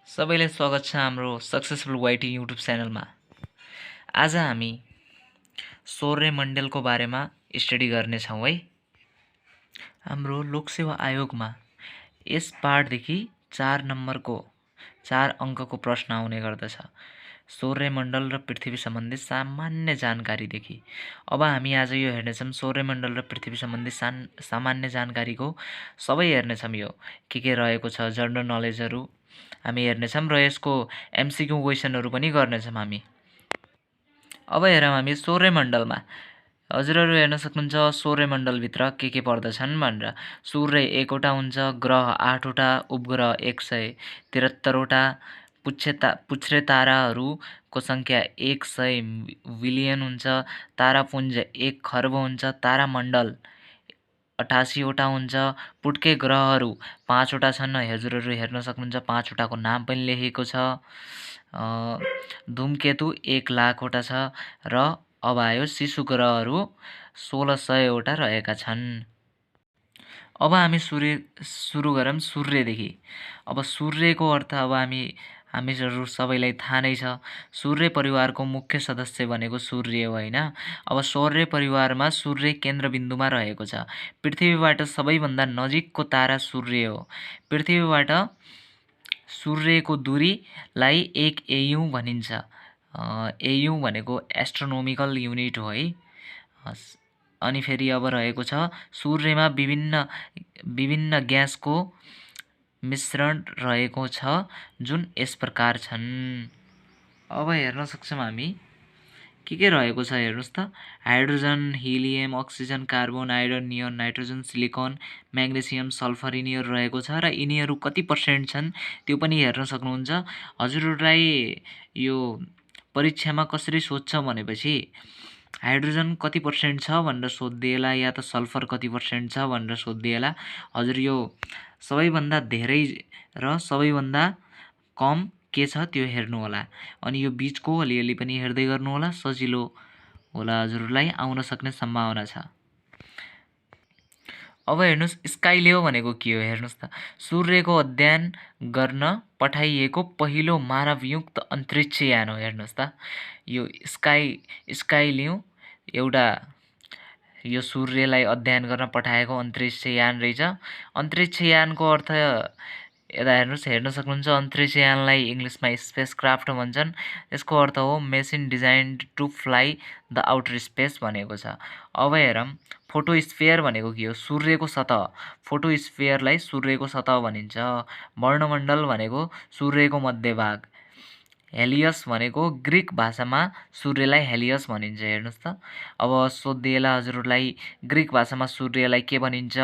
सबैलाई स्वागत छ हाम्रो सक्सेसफुल वाइटी युट्युब च्यानलमा। आज हामी सौर्यमण्डलको बारेमा स्टडी गर्नेछौँ है। हाम्रो लोकसेवा आयोगमा यस पाठदेखि 4 नम्बरको 4 अङ्कको प्रश्न आउने गर्दछ। सौर्यमण्डल र पृथ्वी सम्बन्धी सामान्य जानकारीदेखि। अब हामी आज यो हेर्नेछौँ सौर्यमण्डल र पृथ्वी सम्बन्धी सामान्य जानकारीको सबै हेर्नेछौँ। यो के रहेको छ जनरल नलेजहरू हामी हेर्नेछौँ र यसको एमसिक्यू क्वेसनहरू पनि गर्नेछौँ हामी। अब हेरौँ हामी सौर्यमण्डलमा। हजुरहरू हेर्न सक्नुहुन्छ सौर्यमण्डलभित्र के पर्दछन् भनेर। सूर्य 1वटा हुन्छ, ग्रह 8वटा, उपग्रह 173वटा, पुच्छ्रे ताराहरूको सङ्ख्या 100 बिलियन हुन्छ, तारापुञ्ज 1 खर्ब हुन्छ, तारामण्डल 88वटा हुन्छ, पुट्के ग्रहहरू 5वटा छन्। हजुरहरू हेर्न सक्नुहुन्छ 5वटाको नाम पनि लेखेको छ। धूमकेतु 1,00,000वटा छ र अब आयो शिशु ग्रहहरू 1600वटा रहेका छन्। अब हामी सुरु गरौँ सूर्यदेखि। अब सूर्यको अर्थ अब हामीहरू सबैलाई थाहा नै छ। सूर्य परिवारको मुख्य सदस्य भनेको सूर्य हो हैन। अब सौर्य परिवारमा सूर्य केन्द्रबिन्दुमा रहेको छ। पृथ्वीबाट सबैभन्दा नजिकको तारा सूर्य हो। पृथ्वीबाट सूर्यको दूरीलाई 1 AU भनिन्छ। AU भनेको एस्ट्रोनोमिकल युनिट हो है। अनि फेरि अब रहेको छ सूर्यमा विभिन्न ग्यासको मिश्रण रहेको छ जुन यस प्रकार छन्। अब हेर्न सक्छौँ हामी के रहेको छ हेर्नुहोस् त। Hydrogen, helium, oxygen, carbon, iron, neon, nitrogen, silicon, magnesium, sulphur यिनीहरू रहेको छ र यिनीहरू कति % छन् त्यो पनि हेर्न सक्नुहुन्छ। हजुरहरूलाई यो परीक्षामा कसरी सोध्छ भनेपछि हाइड्रोजन कति % छ भनेर सोधिदिएला या त सल्फर कति % छ भनेर सोधिदिएला। हजुर यो सबैभन्दा धेरै र सबैभन्दा कम के छ त्यो हेर्नु होला। अनि यो बीचको अलिअलि पनि हेर्दै गर्नु होला, सजिलो होला हजुरलाई आउन सक्ने सम्भावना छ। अब हेर्नुहोस् स्काइलियो भनेको के हो हेर्नुहोस् त। सूर्यको अध्ययन गर्न पठाइएको पहिलो मानवयुक्त अन्तरिक्ष यान हो। हेर्नुहोस् त यो स्काइलियो एउटा यो सूर्यलाई अध्ययन गर्न पठाएको अन्तरिक्ष यान रहेछ। अन्तरिक्ष यानको अर्थ यता हेर्न सक्नुहुन्छ अन्तरिक्ष यानलाई इङ्ग्लिसमा स्पेस क्राफ्ट भन्छन्। यसको अर्थ हो machine designed to fly the outer space भनेको छ। अब हेरौँ फोटोस्फियर भनेको के हो। सूर्यको सतह, फोटोस्फियरलाई सूर्यको सतह भनिन्छ। वर्णमण्डल भनेको सूर्यको मध्यभाग। हेलियस भनेको ग्रिक भाषामा सूर्यलाई हेलियस भनिन्छ। हेर्नुहोस् त अब सोधिएला हजुरलाई ग्रिक भाषामा सूर्यलाई के भनिन्छ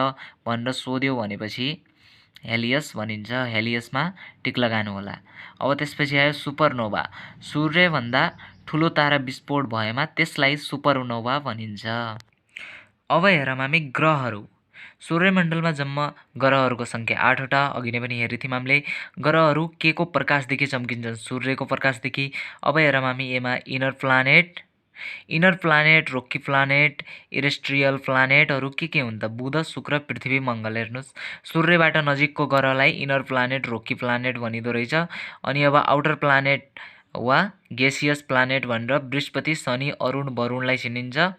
भनेर सोध्यो भनेपछि हेलियस भनिन्छ। हेलियसमा टिक लगानु होला। अब त्यसपछि आयो सुपरनोभा। सूर्यभन्दा ठुलो तारा विस्फोट भएमा त्यसलाई सुपरनोभा भनिन्छ। अब हेरौँ हामी ग्रहहरू। सौर्यमण्डलमा जम्मा ग्रहहरूको सङ्ख्या 8वटा। अघि नै पनि हेरेको थियौँ हामीले। ग्रहहरू के को प्रकाशदेखि चम्किन्छन्, सूर्यको प्रकाशदेखि। अब हेरौँ हामी यसमा इनर प्लानेट, रोकी प्लानेट, इरेस्ट्रियल प्लानेटहरू के हुन् त बुध, शुक्र, पृथ्वी, मङ्गल। हेर्नुहोस् सूर्यबाट नजिकको ग्रहलाई इनर प्लानेट, रोकी प्लानेट भनिँदो रहेछ। अनि अब आउटर प्लानेट वा ग्यासियस प्लानेट भनेर बृहस्पति, शनि, अरुण, वरुणलाई चिनिन्छ।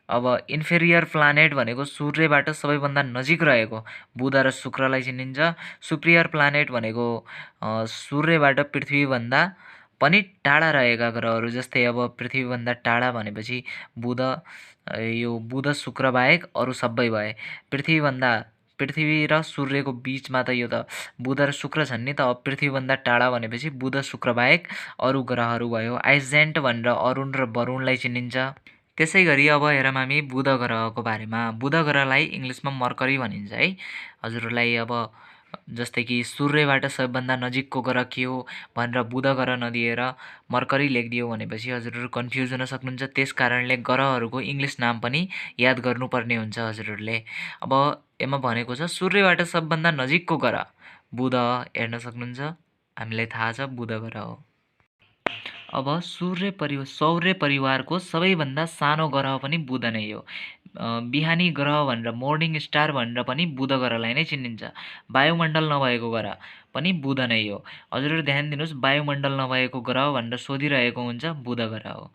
अब इन्फेरियर प्लानेट भनेको सूर्यबाट सबैभन्दा नजिक रहेको बुध र शुक्रलाई चिनिन्छ। सुपिरियर प्लानेट भनेको सूर्यबाट पृथ्वीभन्दा पनि टाढा रहेका ग्रहहरू, जस्तै अब पृथ्वीभन्दा टाढा भनेपछि बुध शुक्र बाहेक अरू सबै भए। पृथ्वी र सूर्यको बिचमा त यो त बुध र शुक्र छन् नि त। अब पृथ्वीभन्दा टाढा भनेपछि बुध शुक्र बाहेक अरू ग्रहहरू भयो। आइजेन्ट भनेर अरुण र वरुणलाई चिनिन्छ। त्यसै गरी अब हेरौँ हामी बुध ग्रहको बारेमा। बुध ग्रहलाई इङ्ग्लिसमा मर्करी भनिन्छ है। हजुरहरूलाई अब जस्तै कि सूर्यबाट सबैभन्दा नजिकको ग्रह के हो भनेर बुध ग्रह नदिएर मर्करी लेखिदियो भनेपछि हजुरहरू कन्फ्युज हुन सक्नुहुन्छ। त्यस कारणले ग्रहहरूको इङ्ग्लिस नाम पनि याद गर्नुपर्ने हुन्छ हजुरहरूले। अब यसमा भनेको छ सूर्यबाट सबभन्दा नजिकको ग्रह बुध हेर्न सक्नुहुन्छ। हामीलाई थाहा छ बुध ग्रह हो। अब सौर्य परिवारको सबैभन्दा सानो ग्रह पनि बुध नै हो। बिहानी ग्रह भनेर मोर्निङ स्टार भनेर पनि बुध ग्रहलाई नै चिनिन्छ। वायुमण्डल नभएको ग्रह पनि बुध नै हो। हजुरहरू ध्यान दिनुहोस्, वायुमण्डल नभएको ग्रह भनेर सोधिरहेको हुन्छ, बुध ग्रह हो।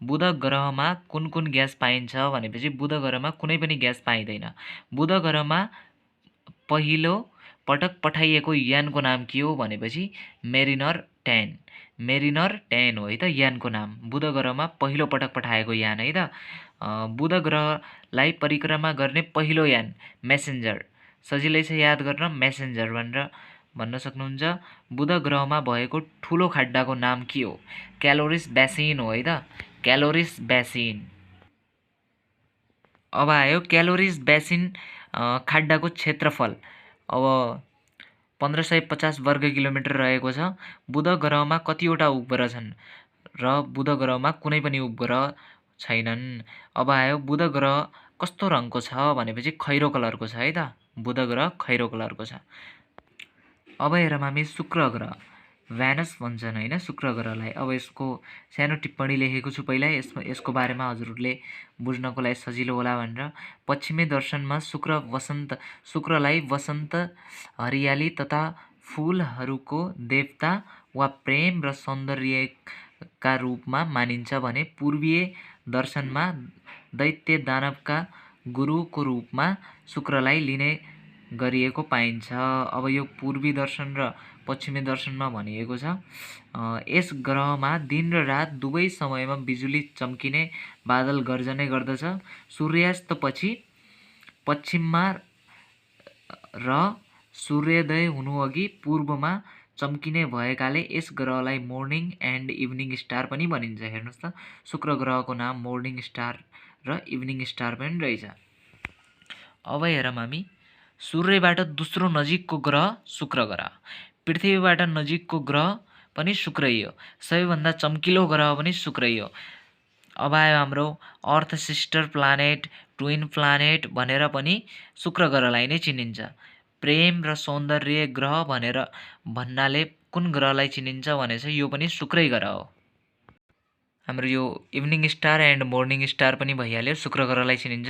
बुध ग्रहमा कुन कुन ग्यास पाइन्छ भनेपछि बुध ग्रहमा कुनै पनि ग्यास पाइँदैन। बुध ग्रहमा पहिलो पटक पठाइएको यानको नाम के हो भनेपछि मेरिनर 10। मेरिनर 10 हो है त यानको नाम। बुध ग्रहमा पहिलो पटक पठाएको यान है त। बुध ग्रहलाई परिक्रमा गर्ने पहिलो यान मेसेन्जर। सजिलै छ याद गर्न, मेसेन्जर भनेर भन्न सक्नुहुन्छ। बुध ग्रहमा भएको ठुलो खाड्डाको नाम के हो? क्यालोरिस बेसिन हो है त, क्यालोरिस बेसिन। अब आयो क्यालोरिस बेसिन खाड्डाको क्षेत्रफल। अब 1550 वर्ग किलोमिटर रहेको छ। बुध ग्रहमा कतिवटा उपग्रह छन् र बुध ग्रहमा कुनै पनि उपग्रह छैनन्। अब आयो बुध ग्रह कस्तो रङको छ भनेपछि खैरो कलरको छ है त, बुध ग्रह खैरो कलरको छ। अब हेरौँ हामी शुक्र ग्रह, भ्यानस भन्छन् होइन शुक्र ग्रहलाई। अब यसको सानो टिप्पणी लेखेको छु पहिल्यै, यसको बारेमा हजुरहरूले बुझ्नको लागि सजिलो होला भनेर। पश्चिमी दर्शनमा शुक्रलाई वसन्त, हरियाली तथा फुलहरूको देवता वा प्रेम र सौन्दर्यका रूपमा मानिन्छ भने पूर्वीय दर्शनमा दैत्य दानवका गुरुको रूपमा शुक्रलाई लिने गरिएको पाइन्छ। अब यो पूर्वी दर्शन र पश्चिमी दर्शनमा भनिएको छ। यस ग्रहमा दिन र रात दुवै समयमा बिजुली चम्किने, बादल गर्जने गर्दछ। सूर्यास्तपछि पश्चिममा र सूर्योदय हुनुअघि पूर्वमा चम्किने भएकाले यस ग्रहलाई मोर्निङ एन्ड इभिनिङ स्टार पनि भनिन्छ। हेर्नुहोस् त, शुक्र ग्रहको नाम मोर्निङ स्टार र इभिनिङ स्टार पनि रहेछ। अब हेरौँ हामी सूर्यबाट दोस्रो नजिकको ग्रह शुक्र ग्रह। पृथ्वीबाट नजिकको ग्रह पनि शुक्रै हो। सबैभन्दा चम्किलो ग्रह पनि शुक्रै हो। अब आयो हाम्रो अर्थ सिस्टर प्लानेट, ट्विन प्लानेट भनेर पनि शुक्र ग्रहलाई नै चिनिन्छ। प्रेम र सौन्दर्य ग्रह भनेर भन्नाले कुन ग्रहलाई चिनिन्छ भने चाहिँ यो पनि शुक्रै ग्रह हो। हाम्रो यो evening star and morning star पनि भइहाल्यो, शुक्र ग्रहलाई चिनिन्छ।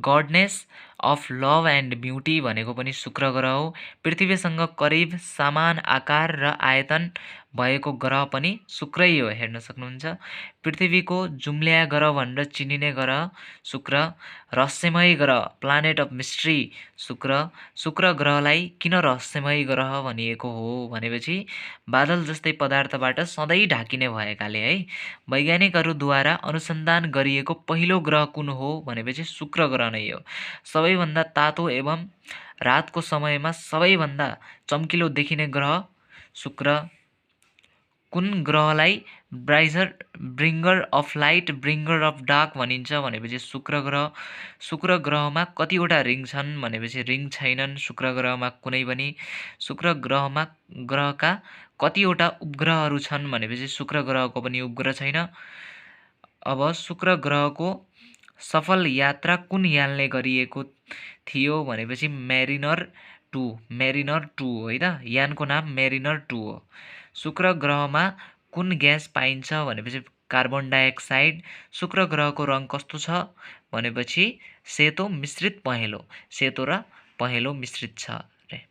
Goodness of love and beauty भनेको पनि शुक्र ग्रह हो। पृथ्वीसँग करिब समान आकार र आयतन भएको ग्रह पनि शुक्रै हो, हेर्न सक्नुहुन्छ। पृथ्वीको जुम्ल्या ग्रह भनेर चिनिने ग्रह शुक्र। रहस्यमय ग्रह, प्लानेट अफ मिस्ट्री शुक्र। शुक्र ग्रहलाई किन रहस्यमय ग्रह भनिएको हो भनेपछि बादल जस्तै पदार्थबाट सधैँ ढाकिने भएकाले है। वैज्ञानिकहरूद्वारा अनुसन्धान गरिएको पहिलो ग्रह कुन हो भनेपछि शुक्र ग्रह नै हो। सबैभन्दा तातो एवं रातको समयमा सबैभन्दा चम्किलो देखिने ग्रह शुक्र। कुन ग्रहलाई ब्रिङ्गर अफ लाइट, ब्रिङ्गर अफ डार्क भनिन्छ भनेपछि शुक्र ग्रह। शुक्र ग्रहमा कतिवटा रिङ छन् भनेपछि रिङ छैनन् शुक्र ग्रहमा कुनै पनि। शुक्र ग्रहका कतिवटा उपग्रहहरू छन् भनेपछि शुक्र ग्रहको पनि उपग्रह छैन। अब शुक्र ग्रहको सफल यात्रा कुन यानले गरिएको थियो भनेपछि मेरिनर 2, मेरिनर 2 हो है त, यानको नाम मेरिनर 2 हो। शुक्र ग्रहमा कुन ग्यास पाइन्छ भनेपछि कार्बन डाइअक्साइड। शुक्र ग्रहको रङ कस्तो छ भनेपछि सेतो मिश्रित पहेँलो, सेतो र पहेँलो मिश्रित छ रे।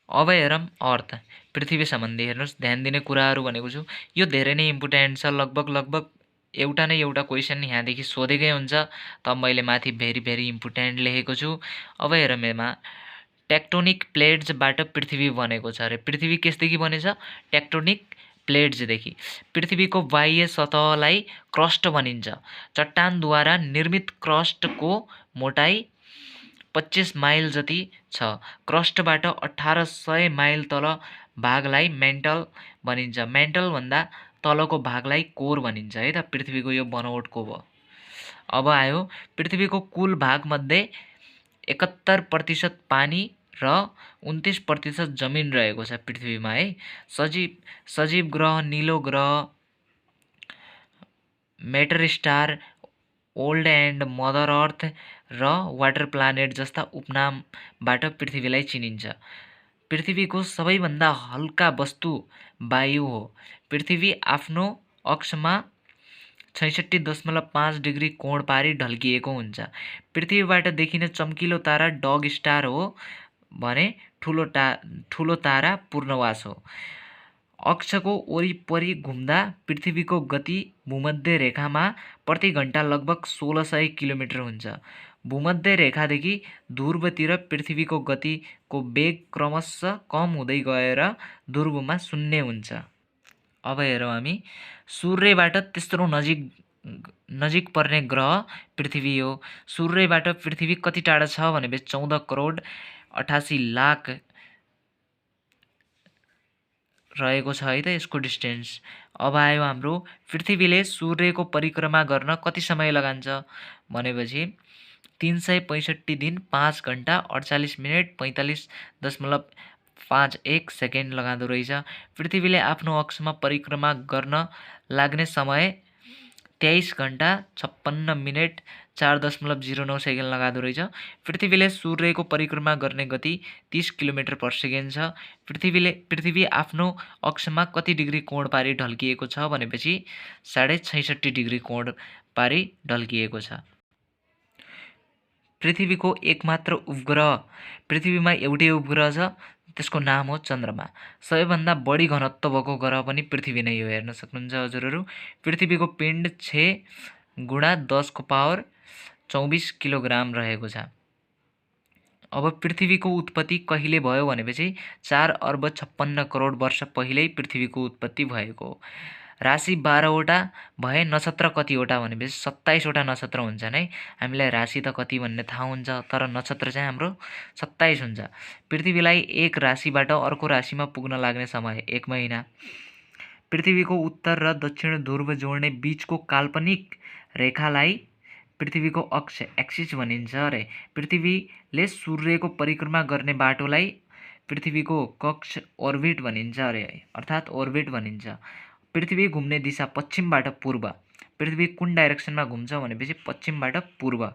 अब हेरौँ अर्थ, पृथ्वी सम्बन्धी। हेर्नुहोस्, ध्यान दिने कुराहरू भनेको छु, यो धेरै नै इम्पोर्टेन्ट छ। लगभग एउटा न एउटा क्वेसन यहाँदेखि सोधेकै हुन्छ, त मैले माथि भेरी इम्पोर्टेन्ट लेखेको छु। अब हेरौँ यसमा टेक्टोनिक प्लेट्सबाट पृथ्वी बनेको छ अरे। पृथ्वी केसदेखि बनेछ? टेक्टोनिक प्लेट्सदेखि। पृथ्वीको बाह्य सतहलाई क्रस्ट भनिन्छ। चट्टानद्वारा निर्मित क्रस्टको मोटाइ 25 माइल जति छ। क्रस्टबाट 1800 माइल तल भागलाई मेन्टल भनिन्छ। मेन्टलभन्दा तलको भागलाई कोर भनिन्छ है त। पृथ्वीको यो बनोटको भयो। अब आयो पृथ्वीको कुल भागमध्ये 71% पानी र 29% जमिन रहेको छ पृथ्वीमा है। सजीव ग्रह, नीलो ग्रह, मेटर star, old and mother earth र वाटर प्लानेट जस्ता उपनामबाट पृथ्वीलाई चिनिन्छ। पृथ्वीको सबैभन्दा हल्का वस्तु वायु हो। पृथ्वी आफ्नो अक्षमा 66.5 डिग्री कोण पारी ढल्किएको हुन्छ। पृथ्वीबाट देखिने चम्किलो तारा डग स्टार हो भने ठुलो तारा पूर्णवास हो। अक्षको वरिपरि घुम्दा पृथ्वीको गति भूमध्य रेखामा प्रति घण्टा लगभग 1600 किलोमिटर हुन्छ। भूमध्य रेखादेखि ध्रुवतिर पृथ्वीको गतिको वेग क्रमशः कम हुँदै गएर ध्रुवमा 0 हुन्छ। अब हेरौँ हामी सूर्यबाट तेस्रो नजिक पर्ने ग्रह पृथ्वी हो। सूर्यबाट पृथ्वी कति टाढा छ भनेपछि 14 करोड 88 लाख रहेको छ है त यसको डिस्टेन्स। अब आयो हाम्रो पृथ्वीले सूर्यको परिक्रमा गर्न कति समय लगान्छ भनेपछि 365 दिन 5 घण्टा 48 मिनट 45.51 सेकेन्ड लगाउँदो रहेछ। पृथ्वीले आफ्नो अक्षमा परिक्रमा गर्न लाग्ने समय 23 घण्टा 56 मिनट 4.09 सेकेन्ड लगाउँदो रहेछ। पृथ्वीले सूर्यको परिक्रमा गर्ने गति 30 किलोमिटर पर सेकेन्ड छ। पृथ्वी आफ्नो अक्षमा कति डिग्री कोण पारी ढल्किएको छ भनेपछि 66.5 डिग्री कोण पारी ढल्किएको छ। पृथ्वीको एकमात्र उपग्रह, पृथ्वीमा एउटै उपग्रह छ, त्यसको नाम हो चन्द्रमा। सबैभन्दा बढी घनत्व भएको ग्रह पनि पृथ्वी नै हो। हेर्न सक्नुहुन्छ हजुरहरू, पृथ्वीको पिण्ड 6 गुणा 10 को पावर 24 किलोग्राम रहेको छ। अब पृथ्वीको उत्पत्ति कहिले भयो भनेपछि 4 अर्ब 56 करोड वर्ष पहिल्यै पृथ्वीको उत्पत्ति भएको हो। राशि 12वटा भए नक्षत्र कतिवटा भनेपछि 27वटा नक्षत्र हुन्छन् है। हामीलाई राशि त कति भन्ने थाहा हुन्छ, तर नक्षत्र चाहिँ हाम्रो 27 हुन्छ। पृथ्वीलाई एक राशिबाट अर्को राशिमा पुग्न लाग्ने समय 1 महिना। पृथ्वीको उत्तर र दक्षिण ध्रुव जोड्ने बीचको काल्पनिक रेखालाई पृथ्वीको अक्ष एक्सिस भनिन्छ रे। पृथ्वीले सूर्यको परिक्रमा गर्ने बाटोलाई पृथ्वीको कक्ष ओर्बिट भनिन्छ रे, अर्थात् ओर्बिट भनिन्छ। पृथ्वी घुम्ने दिशा पश्चिमबाट पूर्व। पृथ्वी कुन डाइरेक्सनमा घुम्छ भनेपछि पश्चिमबाट पूर्व।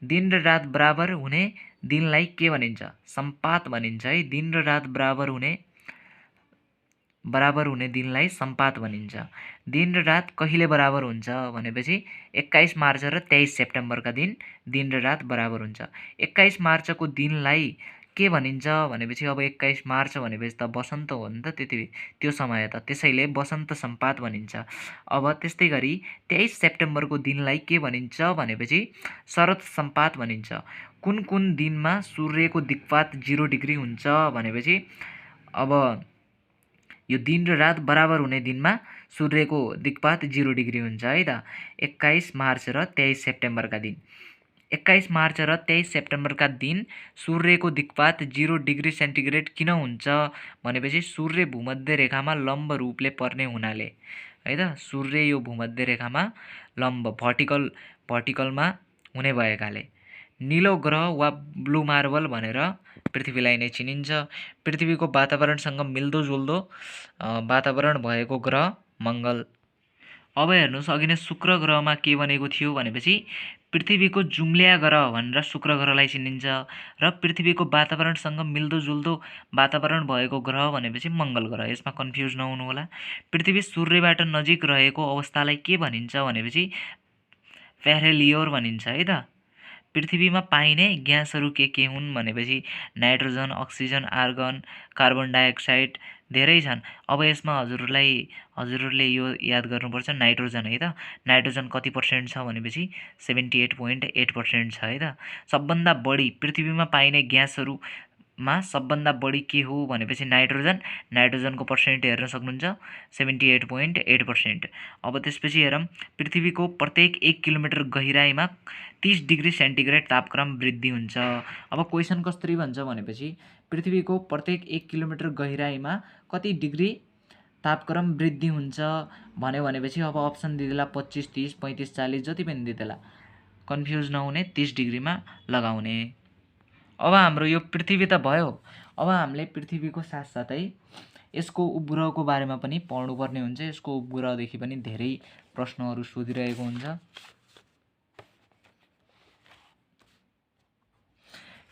दिन र रात बराबर हुने दिनलाई के भनिन्छ? सम्पात भनिन्छ है। दिन र रात बराबर हुने दिनलाई सम्पात भनिन्छ। दिन र रात कहिले बराबर हुन्छ भनेपछि 21 मार्च र 23 सेप्टेम्बरका दिन र रात बराबर हुन्छ। 21 मार्चको दिनलाई के भनिन्छ भनेपछि अब 21 मार्च भनेपछि त बसन्त हो नि त, त्यो समय त, त्यसैले बसन्त सम्पात भनिन्छ। अब त्यस्तै गरी 23 सेप्टेम्बरको दिनलाई के भनिन्छ भनेपछि शरद सम्पात भनिन्छ। कुन कुन दिनमा सूर्यको दिक्पात 0 डिग्री हुन्छ भनेपछि अब यो दिन र रात बराबर हुने दिनमा सूर्यको दिक्पात 0 डिग्री हुन्छ है त। 21 मार्च र 23 सेप्टेम्बरका दिन। 21 मार्च र 23 सेप्टेम्बरका दिन सूर्यको दिक्पात 0 डिग्री सेन्टिग्रेड किन हुन्छ भनेपछि सूर्य भूमध्य रेखामा लम्ब रूपले पर्ने हुनाले है त। सूर्य यो भूमध्य रेखामा लम्ब भर्टिकलमा हुने भएकाले। नीलो ग्रह वा ब्लू मार्बल भनेर पृथ्वीलाई नै चिनिन्छ। पृथ्वीको वातावरणसँग मिल्दोजुल्दो वातावरण भएको ग्रह मङ्गल। अब हेर्नुहोस्, अघि नै शुक्र ग्रहमा के बनेको थियो भनेपछि पृथ्वीको जुम्ल्या ग्रह भनेर शुक्र ग्रहलाई चिनिन्छ र पृथ्वीको वातावरणसँग मिल्दोजुल्दो वातावरण भएको ग्रह भनेपछि मङ्गल ग्रह। यसमा कन्फ्युज नहुनु होला। पृथ्वी सूर्यबाट नजिक रहेको अवस्थालाई के भनिन्छ भनेपछि पेरिहेलियर भनिन्छ है त। पृथ्वीमा पाइने ग्यासहरू के हुन् भनेपछि nitrogen, oxygen, argon, carbon dioxide धेरै छन्। अब यसमा हजुरहरूले यो याद गर्नुपर्छ, नाइट्रोजन है त। नाइट्रोजन कति % छ भनेपछि 78.8% छ है त। सबभन्दा बढी पृथ्वीमा पाइने ग्यासहरूमा सबभन्दा बढी के हो भनेपछि नाइट्रोजनको पर्सेन्ट हेर्न सक्नुहुन्छ 78.8%। अब त्यसपछि हेरौँ, पृथ्वीको प्रत्येक 1 किलोमिटर गहिराइमा 30 डिग्री सेन्टिग्रेड तापक्रम वृद्धि हुन्छ। अब क्वेसन कसरी भन्छ भनेपछि पृथ्वीको प्रत्येक 1 किलोमिटर गहिराइमा कति डिग्री तापक्रम वृद्धि हुन्छ भन्यो भनेपछि अब अप्सन दिँदैला 25, 30, 35, 40 जति पनि दिँदैला, कन्फ्युज नहुने 30 डिग्रीमा लगाउने। अब हाम्रो यो पृथ्वी त भयो। अब हामीले पृथ्वीको साथसाथै यसको उपग्रहको बारेमा पनि पढ्नुपर्ने हुन्छ। यसको उपग्रहदेखि पनि धेरै प्रश्नहरू सोधिरहेको हुन्छ।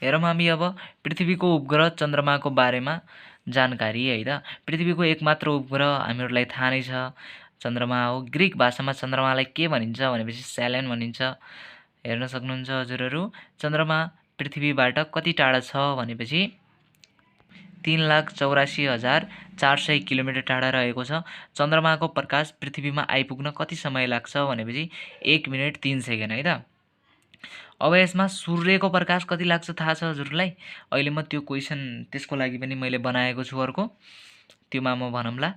हेरौँ हामी अब पृथ्वीको उपग्रह चन्द्रमाको बारेमा जानकारी है त। पृथ्वीको एकमात्र उपग्रह हामीहरूलाई थाहा नै छ, चन्द्रमा हो। ग्रिक भाषामा चन्द्रमालाई के भनिन्छ भनेपछि स्यालेन भनिन्छ। हेर्न सक्नुहुन्छ हजुरहरू। चन्द्रमा पृथ्वीबाट कति टाढा छ भनेपछि 3,84,400 किलोमिटर टाढा रहेको छ। चन्द्रमाको प्रकाश पृथ्वीमा आइपुग्न कति समय लाग्छ भनेपछि 1 मिनेट 3 सेकेन्ड है त। अब यसमा सूर्यको प्रकाश कति लाग्छ थाहा छ हजुरलाई? अहिले म त्यो क्वेसन त्यसको लागि पनि मैले बनाएको छु अर्को, त्योमा म भनौँला।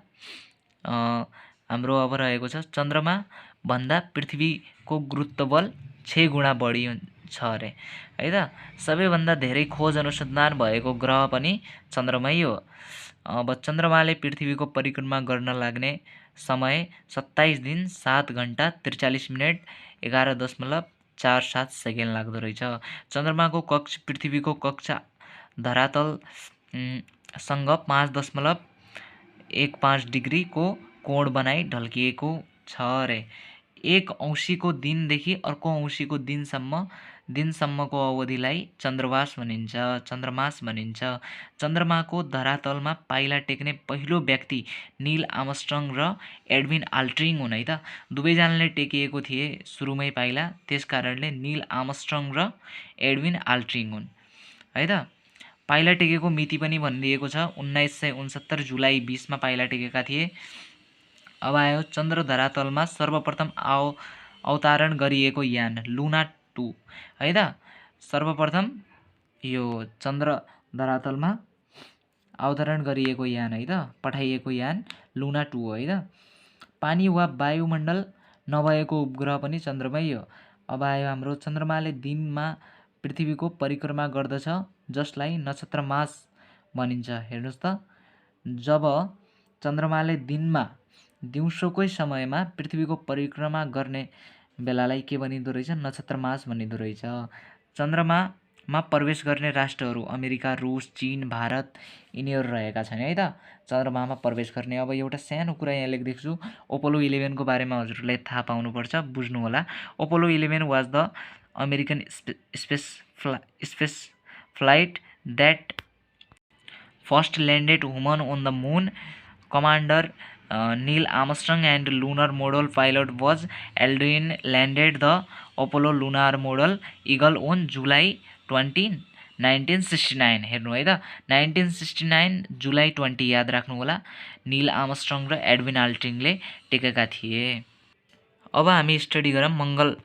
हाम्रो अब रहेको छ चन्द्रमा भन्दा पृथ्वीको गुरुत्व बल 6 गुणा बढी छ अरे है त। सबैभन्दा धेरै खोज अनुसन्धान भएको ग्रह पनि चन्द्रमै हो। अब चन्द्रमाले पृथ्वीको परिक्रमा गर्न लाग्ने समय 27 दिन 7 घण्टा 43 मिनट 11.47 सेकेन्ड लाग्दो रहेछ। चन्द्रमाको कक्ष पृथ्वीको कक्ष धरातल सँग 5.15 डिग्रीको कोण बनाई ढल्किएको छ अरे। एक औँसीको दिनदेखि अर्को औँसीको दिनसम्मको अवधिलाई चन्द्रमास भनिन्छ। चन्द्रमाको धरातलमा पाइला टेक्ने पहिलो व्यक्ति नील आर्मस्ट्रङ र एडविन आल्ड्रिन हुन् है त। दुवैजनाले टेकिएको थिए सुरुमै पाइला, त्यसकारणले नील आर्मस्ट्रङ र एडविन आल्ड्रिन हुन् है त। पाइला टेकेको मिति पनि भनिदिएको छ, 1969 जुलाई 20 मा पाइला टेकेका थिए। अब आयो चन्द्र धरातलमा सर्वप्रथम अवतरण गरिएको यान लुना 2 है त। सर्वप्रथम यो चन्द्र धरातलमा अवतरण गरिएको यान है त, पठाइएको यान लुना 2 हो है त। पानी वा वायुमण्डल नभएको उपग्रह पनि चन्द्रमै हो। अब आयो हाम्रो चन्द्रमाले दिनमा पृथ्वीको परिक्रमा गर्दछ, जसलाई नक्षत्रमास भनिन्छ। हेर्नुहोस् त, जब चन्द्रमाले दिउँसोकै समयमा पृथ्वीको परिक्रमा गर्ने बेलालाई के भनिदो रहेछ? नक्षत्रमास भनिदो रहेछ। चन्द्रमामा प्रवेश गर्ने राष्ट्रहरू अमेरिका, रुस, चीन, भारत यिनीहरू रहेका छन् है त। चन्द्रमामा प्रवेश गर्ने। अब एउटा सानो कुरा यहाँ लेखिदिएको छु, अपोलो 11 को बारेमा हजुरलाई थाहा पाउनुपर्छ, बुझ्नु होला। Apollo 11 was the American space flight that first landed women on the moon. Commander Neil Armstrong and lunar module pilot Buzz Aldrin landed the Apollo lunar module Eagle on July 20, 1969। हेर्नु है त, 1969 जुलाई 20 याद राख्नु होला। नील आर्मस्ट्रङ र Edwin आल्ड्रिनले टेकेका थिए। अब हामी स्टडी गरौँ मङ्गल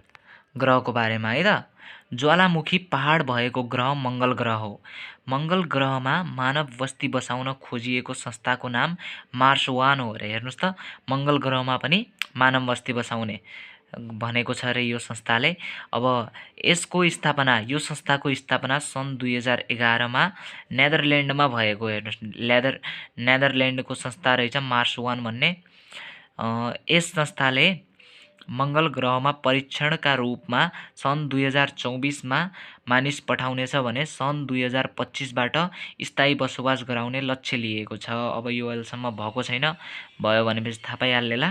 ग्रहको बारेमा है त। ज्वालामुखी पहाड भएको ग्रह मङ्गल ग्रह हो। मङ्गल ग्रहमा मानव बस्ती बसाउन खोजिएको संस्थाको नाम मार्स वान हो अरे। हेर्नुहोस् त, मङ्गल ग्रहमा पनि मानव बस्ती बसाउने भनेको छ अरे यो संस्थाले। अब यो संस्थाको स्थापना सन् 2011 मा नेदरल्यान्डमा भएको। हेर्नुहोस्, नेदरल्यान्डको संस्था रहेछ मार्स वान भन्ने। यस संस्थाले मङ्गल ग्रहमा परीक्षणका रूपमा सन् 2024 मा मानिस पठाउनेछ भने सन् 2025 बाट स्थायी बसोबास गराउने लक्ष्य लिएको छ। अब यो अहिलेसम्म भएको छैन, भयो भनेपछि थाहा पाइहाल्ला ल।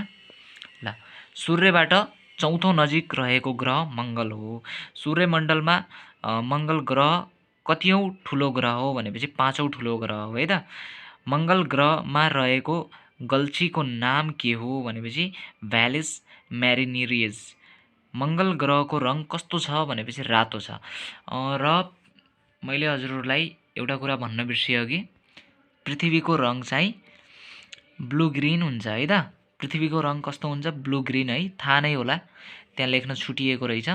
सूर्यबाट चौथो नजिक रहेको ग्रह मङ्गल हो। सूर्यमण्डलमा मङ्गल ग्रह कतिऔं ठुलो ग्रह हो भनेपछि 5औं ठुलो ग्रह हो है त। मङ्गल ग्रहमा रहेको गल्छीको नाम के हो भनेपछि भ्यालिस म्यारिनेरियस। मङ्गल ग्रहको रङ कस्तो छ भनेपछि रातो छ। र मैले हजुरहरूलाई एउटा कुरा भन्न बिर्सेँ अघि, पृथ्वीको रङ चाहिँ ब्लू ग्रीन हुन्छ है त। पृथ्वीको रङ कस्तो हुन्छ? ब्लू ग्रीन है, थाहा नै होला, त्यहाँ लेख्न छुटिएको रहेछ।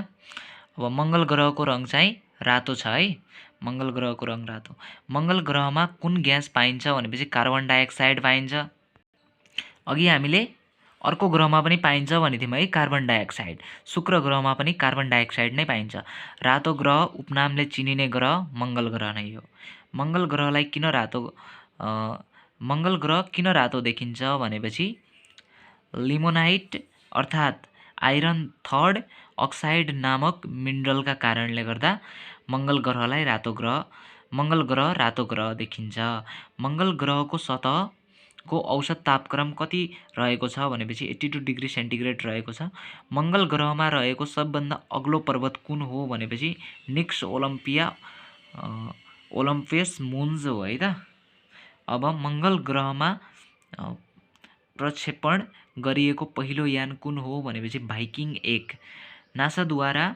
अब मङ्गल ग्रहको रङ चाहिँ रातो छ है, मङ्गल ग्रहको रङ रातो। मङ्गल ग्रहमा कुन ग्यास पाइन्छ भनेपछि कार्बन डाइअक्साइड पाइन्छ। अघि हामीले अर्को ग्रहमा पनि पाइन्छ भनेको थियौँ है, कार्बन डाइअक्साइड। शुक्र ग्रहमा पनि कार्बन डाइअक्साइड नै पाइन्छ। रातो ग्रह उपनामले चिनिने ग्रह मङ्गल ग्रह नै हो। मङ्गल ग्रह किन रातो देखिन्छ भनेपछि लिमोनाइट अर्थात् आइरन थर्ड अक्साइड नामक मिनरलका कारणले गर्दा मङ्गल ग्रह रातो ग्रह देखिन्छ। मङ्गल ग्रहको सतहको औसत तापक्रम कति रहेको छ भनेपछि 82 डिग्री सेन्टिग्रेड रहेको छ। मङ्गल ग्रहमा रहेको सबभन्दा अग्लो पर्वत कुन हो भनेपछि निक्स ओलम्पस मुन्ज हो है त। अब मङ्गल ग्रहमा प्रक्षेपण गरिएको पहिलो यान कुन हो भनेपछि भाइकिङ 1। नासाद्वारा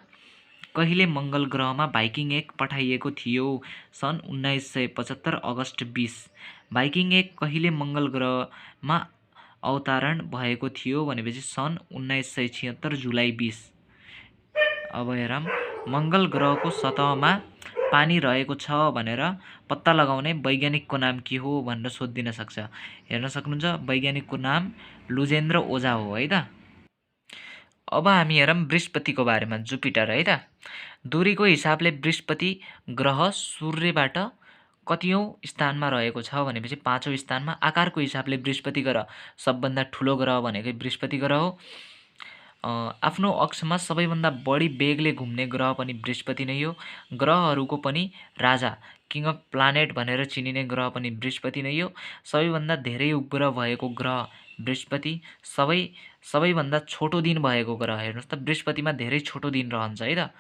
कहिले मङ्गल ग्रहमा भाइकिङ 1 पठाइएको थियो? सन् 1975 अगस्ट 20। भाइकिङ 1 कहिले मङ्गल ग्रहमा अवतरण भएको थियो भनेपछि सन् 1976 जुलाई 20। अब हेरौँ, मङ्गल ग्रहको सतहमा पानी रहेको छ भनेर पत्ता लगाउने वैज्ञानिकको नाम के हो भनेर सोधिदिन सक्छ। हेर्न सक्नुहुन्छ, वैज्ञानिकको नाम लुजेन्द्र ओझा हो है त। अब हामी हेरौँ बृहस्पतिको बारेमा, जुपिटर है त। दूरीको हिसाबले बृहस्पति ग्रह सूर्यबाट कतिऔँ स्थानमा रहेको छ भनेपछि 5औँ स्थानमा। आकारको हिसाबले बृहस्पति ग्रह सबभन्दा ठुलो ग्रह भनेकै बृहस्पति ग्रह हो। आफ्नो अक्षमा सबैभन्दा बढी वेगले घुम्ने ग्रह पनि बृहस्पति नै हो। ग्रहहरूको पनि राजा, किङ अफ प्लानेट भनेर चिनिने ग्रह पनि बृहस्पति नै हो। सबैभन्दा धेरै उपग्रह भएको ग्रह बृहस्पति। सबैभन्दा छोटो दिन भएको ग्रह, हेर्नुहोस् त, बृहस्पतिमा धेरै छोटो दिन रहन्छ है त।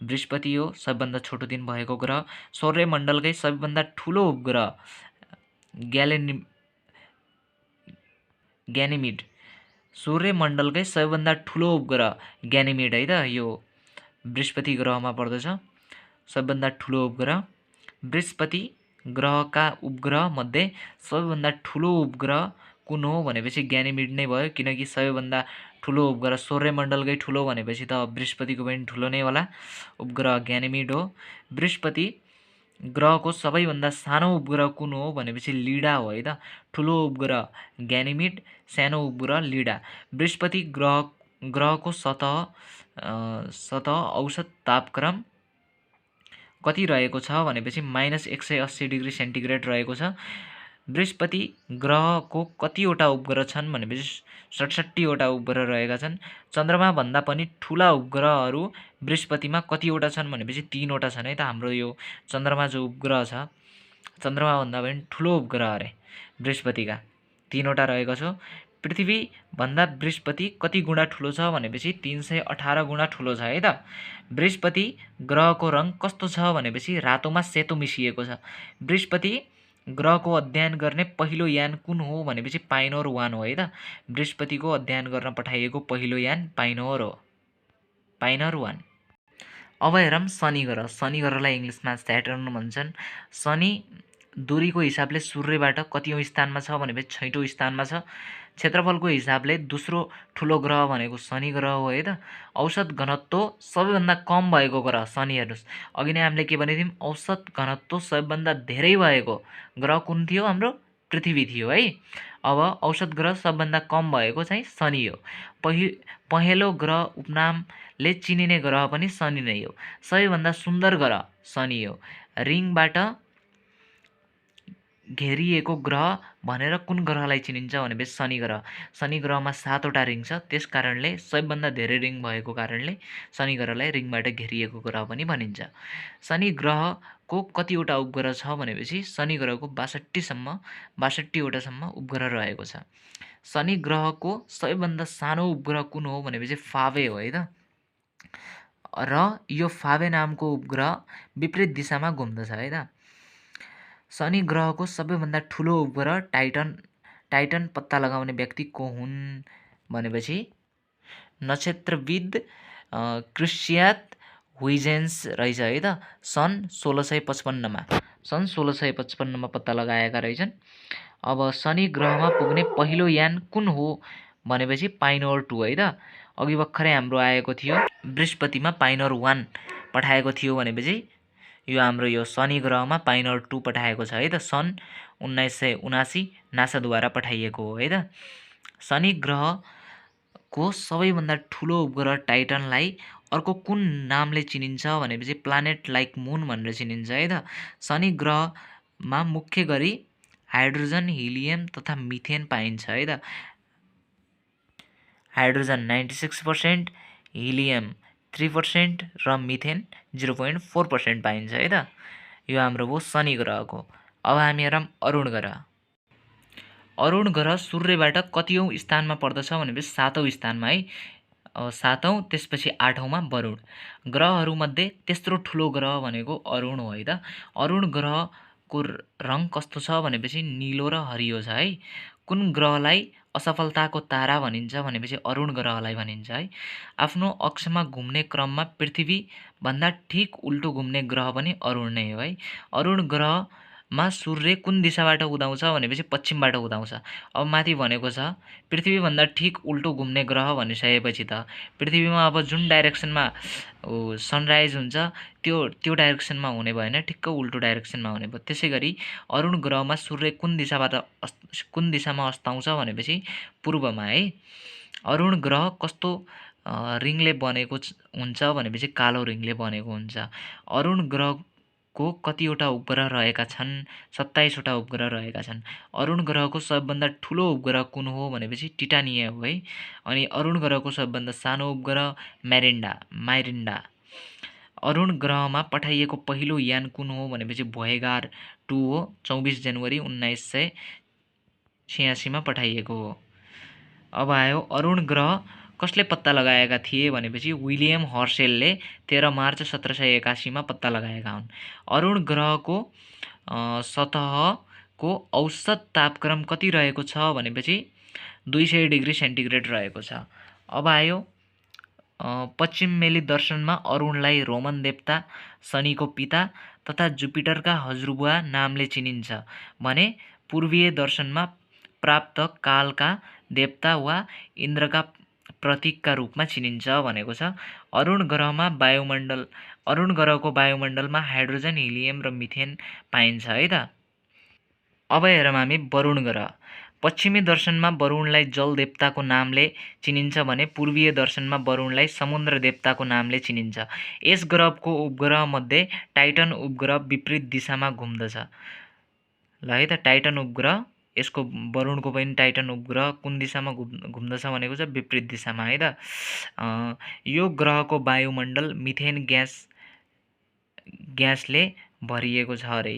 बृहस्पति हो सबभन्दा छोटो दिन भएको ग्रह। सौर्यमण्डलकै सबैभन्दा ठुलो उपग्रह ग्यानिमिड। सूर्यमण्डलकै सबैभन्दा ठुलो उपग्रह ग्यानिमिड है त, यो बृहस्पति ग्रहमा पर्दछ। सबैभन्दा ठुलो उपग्रह बृहस्पति ग्रहका उपग्रह मध्ये सबैभन्दा ठुलो उपग्रह कुन हो भनेपछि ग्यानिमिड नै भयो, किनकि सबैभन्दा ठुलो उपग्रह सौर्यमण्डलकै ठुलो भनेपछि त बृहस्पतिको पनि ठुलो नै होला। उपग्रह ग्यानिमिड हो। बृहस्पति ग्रहको सबैभन्दा सानो उपग्रह कुन हो भनेपछि लिडा हो है त। ठुलो उपग्रह ग्यानिमिड, सानो उपग्रह लिडा। बृहस्पति ग्रहको सतह औसत तापक्रम कति रहेको छ भनेपछि -180 डिग्री सेन्टिग्रेड रहेको छ। बृहस्पति ग्रहको कतिवटा उपग्रह छन् भनेपछि 67वटा उपग्रह रहेका छन्। चन्द्रमाभन्दा पनि ठुला उपग्रहहरू बृहस्पतिमा कतिवटा छन् भनेपछि 3वटा छन् है त। हाम्रो यो चन्द्रमा जो उपग्रह छ, चन्द्रमाभन्दा पनि ठुलो उपग्रह अरे बृहस्पतिका 3वटा रहेको छ। पृथ्वीभन्दा बृहस्पति कति गुणा ठुलो छ भनेपछि 318 गुणा ठुलो छ है त। बृहस्पति ग्रहको रङ कस्तो छ भनेपछि रातोमा सेतो मिसिएको छ। बृहस्पति ग्रहको अध्ययन गर्ने पहिलो यान कुन हो भनेपछि पाइनोर 1 हो है त। बृहस्पतिको अध्ययन गर्न पठाइएको पहिलो यान पाइनोर हो, पाइनोर 1। अब हेरौँ शनि ग्रह। शनि ग्रहलाई इङ्ग्लिसमा स्याटर्न भन्छन्। शनि दूरीको हिसाबले सूर्यबाट कतिऔँ स्थानमा छ भनेपछि 6औँ स्थानमा छ। क्षेत्रफलको हिसाबले दोस्रो ठुलो ग्रह भनेको शनि ग्रह हो है त। औसत घनत्व सबैभन्दा कम भएको ग्रह शनि। हेर्नुहोस्, अघि नै हामीले के भनेको थियौँ, औसत घनत्व सबैभन्दा धेरै भएको ग्रह कुन थियो? हाम्रो पृथ्वी थियो है। अब औसत ग्रह सबभन्दा कम भएको चाहिँ शनि हो। पहेँलो ग्रह उपनामले चिनिने ग्रह पनि शनि नै हो। सबैभन्दा सुन्दर ग्रह शनि हो। रिङबाट घेरिएको ग्रह भनेर कुन ग्रहलाई चिनिन्छ भनेपछि शनि ग्रह। शनि ग्रहमा 7वटा रिङ छ, त्यस कारणले सबैभन्दा धेरै रिङ भएको कारणले शनि ग्रहलाई रिङबाट घेरिएको ग्रह पनि भनिन्छ। शनि ग्रहको कतिवटा उपग्रह छ भनेपछि शनि ग्रहको 62वटासम्म उपग्रह रहेको छ। शनि ग्रहको सबैभन्दा सानो उपग्रह कुन हो भनेपछि फावे हो है त। र यो फावे नामको उपग्रह विपरीत दिशामा घुम्दछ है त। शनि ग्रहको सबैभन्दा ठुलो उपग्रह टाइटन पत्ता लगाउने व्यक्ति को हुन् भनेपछि नक्षत्रविद क्रिस्टियान हुइजेन्स रहेछ है त। सन् 1655मा पत्ता लगाएका रहेछन्। अब शनि ग्रहमा पुग्ने पहिलो यान कुन हो भनेपछि पाइनोर 2 है त। अघि भर्खरै हाम्रो आएको थियो, बृहस्पतिमा पाइनोर 1 पठाएको थियो भनेपछि यो हाम्रो यो शनि ग्रहमा पाइनोर 2 पठाएको छ है त। सन् 1979 नासाद्वारा पठाइएको हो है त। शनि ग्रहको सबैभन्दा ठुलो उपग्रह टाइटनलाई अर्को कुन नामले चिनिन्छ भनेपछि प्लानेट लाइक मुन भनेर चिनिन्छ है त। शनि ग्रहमा मुख्य गरी हाइड्रोजन, हिलियम तथा मिथेन पाइन्छ है त। हाइड्रोजन 96%, हिलियम 3% र मिथेन 0.4% पाइन्छ है त। यो हाम्रो भयो शनि ग्रहको। अब हामी हेरौँ अरुण ग्रह। अरुण ग्रह सूर्यबाट कतिऔँ स्थानमा पर्दछ भनेपछि 7औँ स्थानमा है। 7औँ, त्यसपछि 8औँमा वरुण। ग्रहहरूमध्ये तेस्रो ठुलो ग्रह भनेको अरुण हो है त। अरुण ग्रहको रङ कस्तो छ भनेपछि निलो र हरियो छ है। कुन ग्रहलाई असफलताको तारा भनिन्छ भनेपछि अरुण ग्रहलाई भनिन्छ है। आफ्नो अक्षमा घुम्ने क्रममा पृथ्वीभन्दा ठिक उल्टो घुम्ने ग्रह पनि अरुण नै हो है। अरुण ग्रहमा सूर्य कुन दिशाबाट उदाउँछ भनेपछि पश्चिमबाट उदाउँछ। अब माथि भनेको छ पृथ्वीभन्दा ठिक उल्टो घुम्ने ग्रह भनिसकेपछि त पृथ्वीमा अब जुन डाइरेक्सनमा सनराइज हुन्छ त्यो डाइरेक्सनमा हुने भएन, ठिक्क उल्टो डाइरेक्सनमा हुने भयो। त्यसै गरी अरुण ग्रहमा सूर्य कुन दिशामा अस्ताउँछ भनेपछि पूर्वमा है। अरुण ग्रह कस्तो रिङले बनेको हुन्छ भनेपछि कालो रिङले बनेको हुन्छ। अरुण ग्रहको कतिवटा उपग्रह रहेका छन्? 27 वटा उपग्रह रहेका छन्। अरुण ग्रहको सबभन्दा ठुलो उपग्रह कुन हो भनेपछि टिटानिया हो है। अनि अरुण ग्रहको सबभन्दा सानो उपग्रह माइरिन्डा। अरुण ग्रहमा पठाइएको पहिलो यान कुन हो भनेपछि भोयेगर 2 हो। 24 जनवरी 1986 मा पठाइएको हो। अब आयो अरुण ग्रह कसले पत्ता लगाएका थिए भनेपछि विलियम हर्सेलले 13 मार्च 1781 मा पत्ता लगाएका हुन्। अरुण ग्रहको सतहको औसत तापक्रम कति रहेको छ भनेपछि 200 डिग्री सेन्टिग्रेड रहेको छ। अब आयो पश्चिमेली दर्शनमा अरुणलाई रोमन देवता शनिको पिता तथा जुपिटरका हजुरबुवा नामले चिनिन्छ भने पूर्वीय दर्शनमा प्राप्त कालका देवता वा इन्द्रका प्रतीकका रूपमा चिनिन्छ भनेको छ। अरुण ग्रहको वायुमण्डलमा हाइड्रोजन, हिलियम र मिथेन पाइन्छ है त। अब हेरौँ हामी वरुण ग्रह। पश्चिमी दर्शनमा वरुणलाई जल देवताको नामले चिनिन्छ भने पूर्वीय दर्शनमा वरुणलाई समुद्र देवताको नामले चिनिन्छ। यस ग्रहको उपग्रह मध्ये टाइटन उपग्रह विपरीत दिशामा घुम्दछ ल है त। टाइटन उपग्रह, यसको वरुणको पनि टाइटन उपग्रह कुन दिशामा घुम्दछ भनेको छ विपरीत दिशामा है त। यो ग्रहको वायुमण्डल मिथेन ग्यासले भरिएको छ अरे।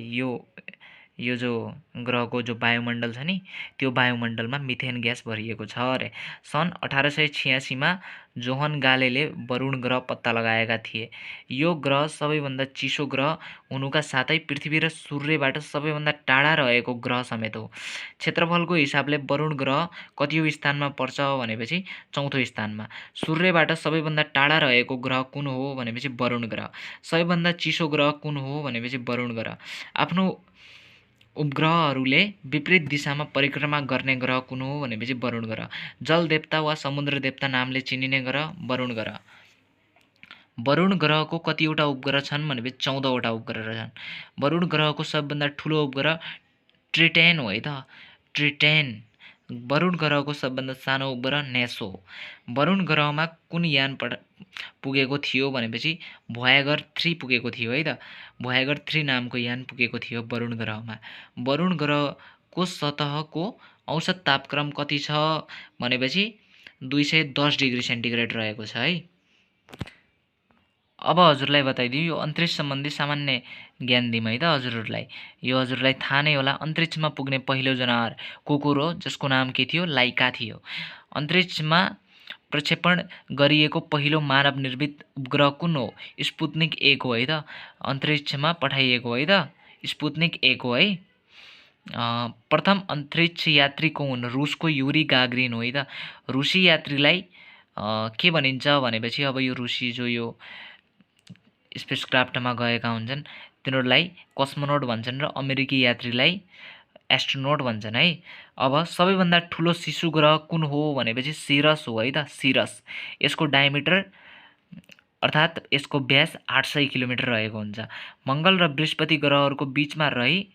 यो जो ग्रहको जो वायुमण्डल छ नि त्यो वायुमण्डलमा मिथेन ग्यास भरिएको छ अरे। सन् 1886 मा जोहन गालेले वरुण ग्रह पत्ता लगाएका थिए। यो ग्रह सबैभन्दा चिसो ग्रह हुनुका साथै पृथ्वी र सूर्यबाट सबैभन्दा टाढा रहेको ग्रह समेत हो। क्षेत्रफलको हिसाबले वरुण ग्रह कतिौं स्थानमा पर्छ भनेपछि 4थो स्थानमा। सूर्यबाट सबैभन्दा टाढा रहेको ग्रह कुन हो भनेपछि वरुण ग्रह। सबैभन्दा चिसो ग्रह कुन हो भनेपछि वरुण ग्रह। आफ्नो उपग्रहहरूले विपरीत दिशामा परिक्रमा गर्ने ग्रह कुन हो भनेपछि वरुण ग्रह। जल देवता वा समुद्र देवता नामले चिनिने ग्रह वरुण ग्रह। वरुण ग्रहको कतिवटा उपग्रह छन् भनेपछि 14 वटा उपग्रह छन्। वरुण ग्रहको सबभन्दा ठुलो उपग्रह ट्रिटेन हो है त। ट्रिटेन। वरुण ग्रहको सबभन्दा सानो उपग्रह नेसो। वरुण ग्रहमा कुन यान पुगेको थियो भनेपछि भोयेगर 3 पुगेको थियो है त। भोयेगर 3 नामको यान पुगेको थियो वरुण ग्रहमा। वरुण ग्रहको सतहको औसत तापक्रम कति छ भनेपछि 210 डिग्री सेन्टिग्रेड रहेको छ है। अब हजुरलाई बताइदिउँ यो अन्तरिक्ष सम्बन्धी सामान्य ज्ञान दिउँ है त हजुरहरूलाई। यो हजुरलाई थाहा नै होला अन्तरिक्षमा पुग्ने पहिलो जनावर कुकुर हो जसको नाम के थियो? लाइका थियो। अन्तरिक्षमा प्रक्षेपण गरिएको पहिलो मानव निर्मित उपग्रह कुन हो? स्पुतनिक 1 हो है त। अन्तरिक्षमा पठाइएको है त स्पुतनिक 1 हो है। प्रथम अन्तरिक्ष यात्री को हुन्? रुसको युरी गागरिन हो है त। रुसी यात्रीलाई के भनिन्छ भनेपछि अब यो रुसी जो यो स्पेसक्राफ्टमा गएका हुन्छन् तिनीहरूलाई कस्मोनोट भन्छन् र अमेरिकी यात्रीलाई एस्ट्रोनोट भन्छन् है। अब सबैभन्दा ठुलो शिशु ग्रह कुन हो भनेपछि सिरस हो है त। सिरस। यसको डायमिटर अर्थात् यसको व्यास 800 किलोमिटर रहेको हुन्छ। मङ्गल र बृहस्पति ग्रहहरूको बीचमा रही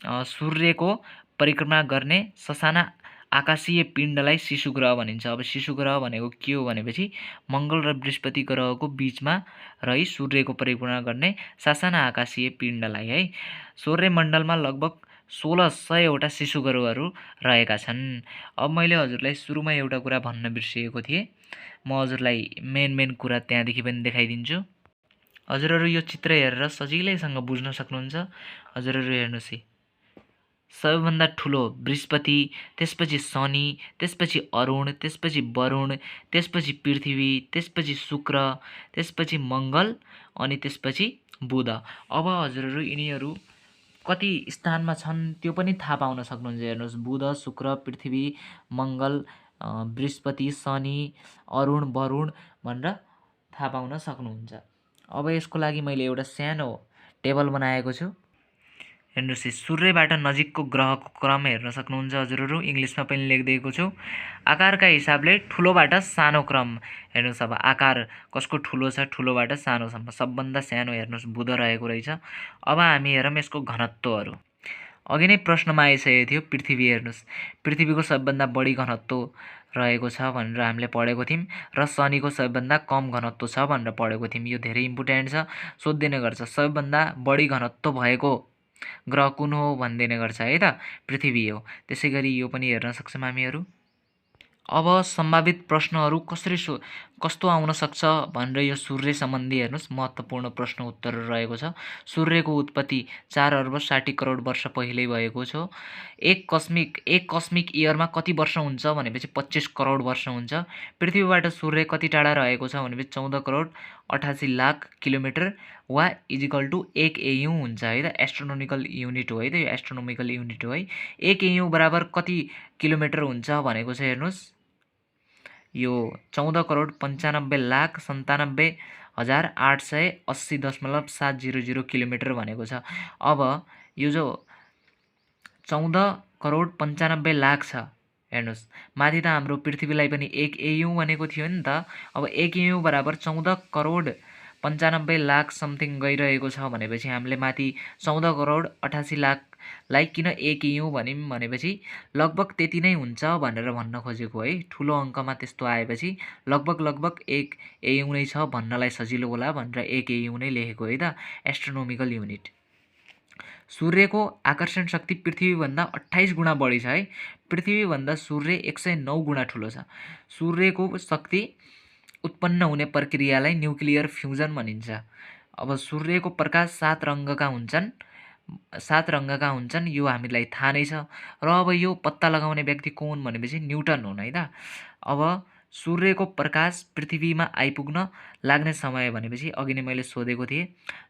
सूर्यको परिक्रमा गर्ने ससाना आकाशीय पिण्डलाई शिशु ग्रह भनिन्छ। अब शिशु ग्रह भनेको के हो भनेपछि मङ्गल र बृहस्पति ग्रहको बीचमा रही सूर्यको परिक्रमा गर्ने ससाना आकाशीय पिण्डलाई है। सौर्यमण्डलमा लगभग 1600 वटा शिशु ग्रहहरू रहेका छन्। अब मैले हजुरलाई सुरुमा एउटा कुरा भन्न बिर्सिएको थिएँ। म हजुरलाई मेन कुरा त्यहाँदेखि पनि देखाइदिन्छु। हजुरहरू यो चित्र हेरेर सजिलैसँग बुझ्न सक्नुहुन्छ। हजुरहरू हेर्नुहोस् है। सबैभन्दा ठुलो बृहस्पति, त्यसपछि शनि, त्यसपछि अरुण, त्यसपछि वरुण, त्यसपछि पृथ्वी, त्यसपछि शुक्र, त्यसपछि मङ्गल अनि त्यसपछि बुध। अब हजुरहरू यिनीहरू कति स्थानमा छन् त्यो पनि थाहा पाउन सक्नुहुन्छ। हेर्नुहोस्, बुध, शुक्र, पृथ्वी, मङ्गल, बृहस्पति, शनि, अरुण, वरुण भनेर थाहा पाउन सक्नुहुन्छ। अब यसको लागि मैले एउटा सानो टेबल बनाएको छु। हेर्नुहोस्, सूर्यबाट नजिकको ग्रहको क्रम हेर्न सक्नुहुन्छ हजुरहरू। इङ्ग्लिसमा पनि लेखिदिएको छु। आकारका हिसाबले ठुलोबाट सानो क्रम हेर्नुहोस्। अब आकार कसको ठुलो छ, ठुलोबाट सानोसम्म सबभन्दा सानो हेर्नुहोस् बुध रहेको रहेछ। अब हामी हेरौँ यसको घनत्वहरू। अघि नै प्रश्नमा आइसकेको थियो पृथ्वी। हेर्नुहोस्, पृथ्वीको सबभन्दा बढी घनत्व रहेको छ भनेर हामीले पढेको थियौँ र शनिको सबभन्दा कम घनत्व छ भनेर पढेको थियौँ। यो धेरै इम्पोर्टेन्ट छ, सोधिदिने गर्छ। सबभन्दा बढी घनत्व भएको ग्रह कुन हो भनिदिने गर्छ है त, पृथ्वी हो। त्यसै गरी यो पनि हेर्न सक्छौँ हामीहरू। अब सम्भावित प्रश्नहरू कस्तो आउन सक्छ भनेर यो सूर्य सम्बन्धी हेर्नुहोस् महत्त्वपूर्ण प्रश्न उत्तरहरू रहेको छ। सूर्यको उत्पत्ति 4 अर्ब 60 करोड वर्ष पहिल्यै भएको छ। एक कस्मिक इयरमा कति वर्ष हुन्छ भनेपछि 25 करोड वर्ष हुन्छ। पृथ्वीबाट सूर्य कति टाढा रहेको छ भनेपछि 14 करोड 88 लाख किलोमिटर वा इजिकल टु 1 AU हुन्छ है त। एस्ट्रोनोमिकल युनिट हो है त, यो एस्ट्रोनोमिकल युनिट हो है। 1 AU बराबर कति किलोमिटर हुन्छ भनेको छ। हेर्नुहोस्, यो 14 करोड 95 लाख 97,880.700 किलोमिटर भनेको छ। अब यो जो 14 करोड 95 लाख छ, हेर्नुहोस् माथि त हाम्रो पृथ्वीलाई पनि 1 AU भनेको थियो नि त। अब 1 AU बराबर 14 करोड 95 लाख समथिङ गइरहेको छ भनेपछि हामीले माथि 14 करोड 88 लाखलाई किन 1 AU भन्यौँ भनेपछि लगभग त्यति नै हुन्छ भनेर भन्न खोजेको है। ठुलो अङ्कमा त्यस्तो आएपछि लगभग 1 AU नै छ भन्नलाई सजिलो होला भनेर 1 AU नै लेखेको है त, एस्ट्रोनोमिकल युनिट। सूर्यको आकर्षण शक्ति पृथ्वीभन्दा 28 गुणा बढी छ है। पृथ्वीभन्दा सूर्य 109 गुणा ठुलो छ। सूर्यको शक्ति उत्पन्न हुने प्रक्रियालाई न्युक्लियर फ्युजन भनिन्छ। अब सूर्यको प्रकाश 7 रङका हुन्छन्, यो हामीलाई थाहा नै छ। र अब यो पत्ता लगाउने व्यक्ति कोन भनेपछि न्युटन हुन् है त। अब सूर्यको प्रकाश पृथ्वीमा आइपुग्न लाग्ने समय भनेपछि अघि नै मैले सोधेको थिएँ,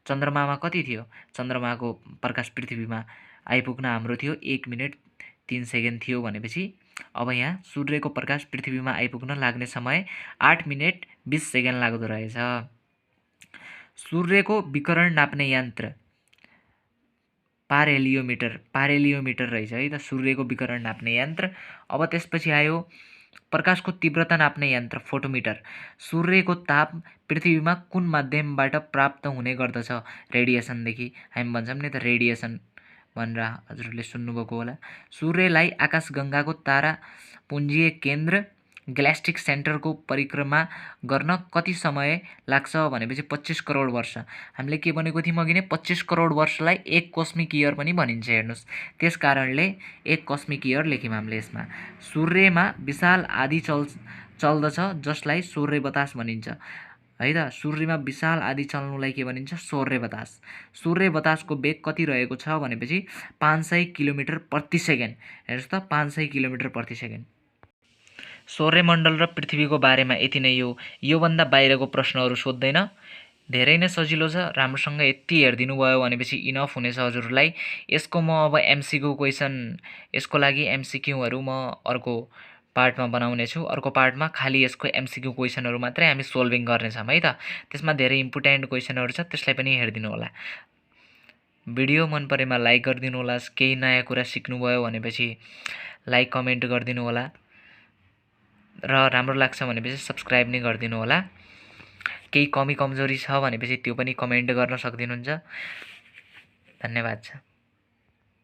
चन्द्रमामा कति थियो? चन्द्रमाको प्रकाश पृथ्वीमा आइपुग्न हाम्रो थियो 1 मिनेट 3 सेकेन्ड थियो भनेपछि अब यहाँ सूर्यको प्रकाश पृथ्वीमा आइपुग्न लाग्ने समय 8 मिनेट 20 सेकेन्ड लाग्दो रहेछ। सूर्यको विकिरण नाप्ने यन्त्र पारेलियोमिटर रहेछ है त, सूर्यको विकिरण नाप्ने यन्त्र। अब त्यसपछि आयो प्रकाशको तीव्रता नाप्ने यन्त्र फोटोमिटर। सूर्यको ताप पृथ्वीमा कुन माध्यमबाट प्राप्त हुने गर्दछ? रेडिएसनदेखि। हामी भन्छौँ नि त रेडिएसन भनेर, हजुरहरूले सुन्नुभएको होला। सूर्यलाई आकाशगङ्गाको तारापुञ्जीय केन्द्र ग्यालेक्टिक सेन्टरको परिक्रमा गर्न कति समय लाग्छ भनेपछि 25 करोड वर्ष। हामीले के भनेको थियौँ अघि नै, 25 करोड वर्षलाई 1 कस्मिक इयर पनि भनिन्छ। हेर्नुहोस्, त्यस कारणले 1 कस्मिक इयर लेख्यौँ हामीले यसमा। सूर्यमा विशाल आँधी चल्दछ जसलाई सौर्य बतास भनिन्छ है त। सूर्यमा विशाल आँधी चल्नुलाई के भनिन्छ? सौर्य बतास। सौर्य बतासको वेग कति रहेको छ भनेपछि 500 किलोमिटर प्रति सेकेन्ड। हेर्नुहोस् त, 500 किलोमिटर प्रति सेकेन्ड। सौर्यमण्डल र पृथ्वीको बारेमा यति नै हो। योभन्दा बाहिरको प्रश्नहरू सोध्दैन। धेरै नै सजिलो छ, राम्रोसँग यति हेरिदिनु भयो भनेपछि इनफ हुनेछ हजुरहरूलाई। यसको म अब MCQ क्वेसन, यसको लागि MCQहरू म अर्को पार्टमा बनाउने छु। अर्को पार्टमा खालि यसको MCQ क्वेसनहरू मात्रै हामी सोल्भिङ गर्नेछौँ है त। त्यसमा धेरै इम्पोर्टेन्ट क्वेसनहरू छ, त्यसलाई पनि हेरिदिनु होला। भिडियो मन परेमा लाइक गरिदिनु होला। केही नयाँ कुरा सिक्नुभयो भनेपछि लाइक कमेन्ट गरिदिनु होला र राम्रो लाग्छ भनेपछि सब्सक्राइब नै गरिदिनु होला। केही कमी कमजोरी छ भनेपछि त्यो पनि कमेन्ट गर्न सक्दिनुहुन्छ। धन्यवाद छ।